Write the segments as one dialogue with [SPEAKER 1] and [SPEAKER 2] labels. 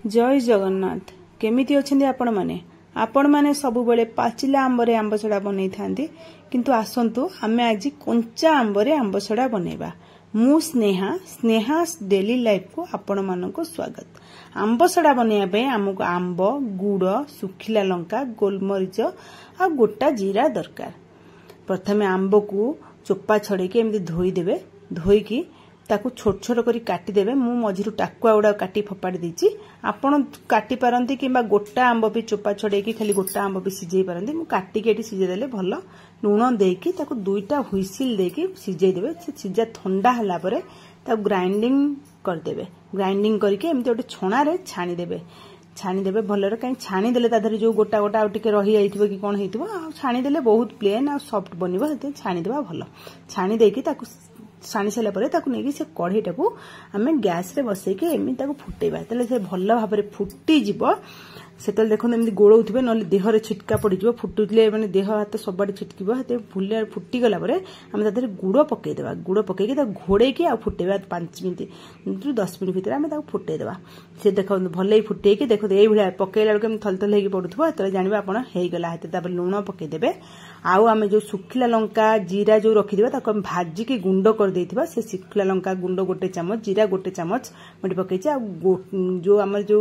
[SPEAKER 1] जय जगन्नाथ। केमिति अछंदी आपण माने सब बेले पाचिला आंबरे आंबसड़ा बनै थांती, किंतु आसंतु आमे आज कंचा आंबरे आंबसड़ा बनेबा। मु स्नेहा डेली लाइफ को आपण मानको स्वागत। आंबसड़ा बनैया पे हमको आंब, गुड़, सुखिला लंका, गोलमरीच आ गोटा जीरा दरकार। प्रथमे आंब को चोपा छड़े के एमती धोई देबे। धोईकी ताकू छोट छोट करी काटी देबे। मु मझिरु टाकुआ गुड़ा काटी फपाड़ी देछि। आपण काटी पारंती किंबा गोटा आंब भी चोपा छड़े की खाली गोटा आंब भी सिझेई पारंती। मु काटी के एटी सिझे देले भलो। लूण देकी ताकू दुईटा हुइसिल देकी सिझेई देबे। से सिझा ठंडा हला परे ताकू ग्राइंडिंग कर देबे। ग्राइंडिंग करके एमती गोटे छणा रे छाणी देबे। छाणी देबे भलरे। कहीं छाणी देले ता धरे जो गोटा गोटा आ टिके रही जाइथिबो कि कोन हेतिबो। आ छाणी देले बहुत प्लेन आ सॉफ्ट बनिबो। हेते छाणी देबा भलो। छाणी देकी ताकू छाणी सारा पर ताकू नहीं से कढ़ई टाकू आमे गैस रे बसई के एमि ताकू फुटेबा। तले से भल भाव रे फुटी जिवो। सेतल देखो एमि गोळौथिबे नले देह रे छिटका पड़ी जिवो। फुटुतले माने देह हाथ सबडी छिटकिबो। हेते फुले फुटी गला परे आमे तादरे गुड़ पकई देबा। गुड़ पकई के ता घोड़े के आ फुटेबा 5 मिनिट रु 10 मिनिट भीतर आमे ताकू फुटे देबा। से देखो भलै फुटे के देखो एई भलिया पकैला लके हम थलथल हेकी पडुथबो। तले जानिबा आपण हेई गला। हेते तापर लूण पकई देबे। आउ आमे जो सुखिला लंका जीरा जो रखि दिबा ताको हम भाजी के गुंड कर देथिबा। से सुखिला लंका गुंड गोटे चामच, जीरा गोटे चामच मटी पकईचे। आ जो हमर जो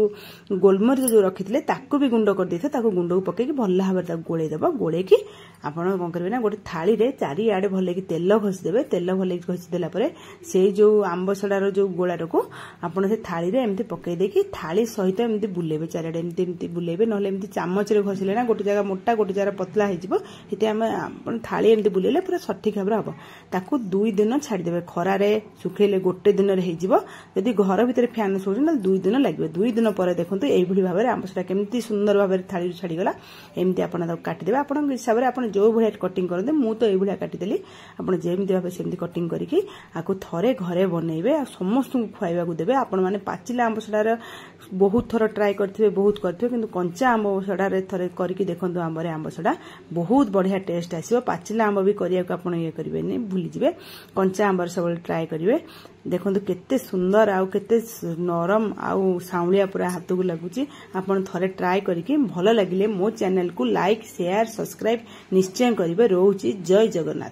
[SPEAKER 1] गोलमरीच जो रखिथिले ताको भी गुंड कर देथे। ताको गुंड को पकई के भल्ला भाबे ताको गोळेई देबा। गोळेई की आपण कोन करबे ना गोटे थाली रे चारि आडे भले की तेल घसी देबे। तेल भले की घसी देला परे से जो आंबसड़ार जो गोळा को आपण से थाली रे एमती पकई दे की थाली सहित एमती बुलेबे। चारि आडे एमती बुलेबे। नहले एमती चामच रे घसिले ना गोटे जगह मोटा गोटे जगह पतला हे जिवो। हेते हम थाली एमती बुलेले पूरा सठिक भाबरे हबो। ताकू 2 दिन छाडी देबे। खरा रे सुखेले गोटे दिन रे हे जिवो। यदि घर भीतर फैन सोजन न 2 दिन लागबे। 2 दिन पर देखंतु एई भली भाबरे आंबसड़ा केमती सुंदर भाबरे थाली छाडी गला। एमती आपण ताकू काटी देबे। आपण हिसाब रे आपण जो भलिया कटिंग करदे। मु तो एई भलिया काटी देली। आपण जेमती भाबे सेमती कटिंग करिकि आकू थरे घरे बनेइबे आ समस्त को खुआइबा को देबे। आपण माने पाचिला आंबसड़ार बहुत थर ट्राई करथिबे, बहुत करथिबे, किंतु कंचा आंबसड़ा रे थरे करिकि देखंतु आंबरे आंबसड़ा बहुत बढ़िया टेस्ट आसीबो। पाचिला आंब भी करिया को आपण ये करिवेनी भूली जिवे। कंचा आंबर सब ट्राई करिवे। देखंतु केते सुंदर आ केते नरम आ साउलिया पूरा हाथ को लागुची। आपण थरे ट्राई करिकि भलो लागिले मो चैनल को लाइक, शेयर, सब्सक्राइब निश्चय करिवे। रोउची जय जगन्नाथ।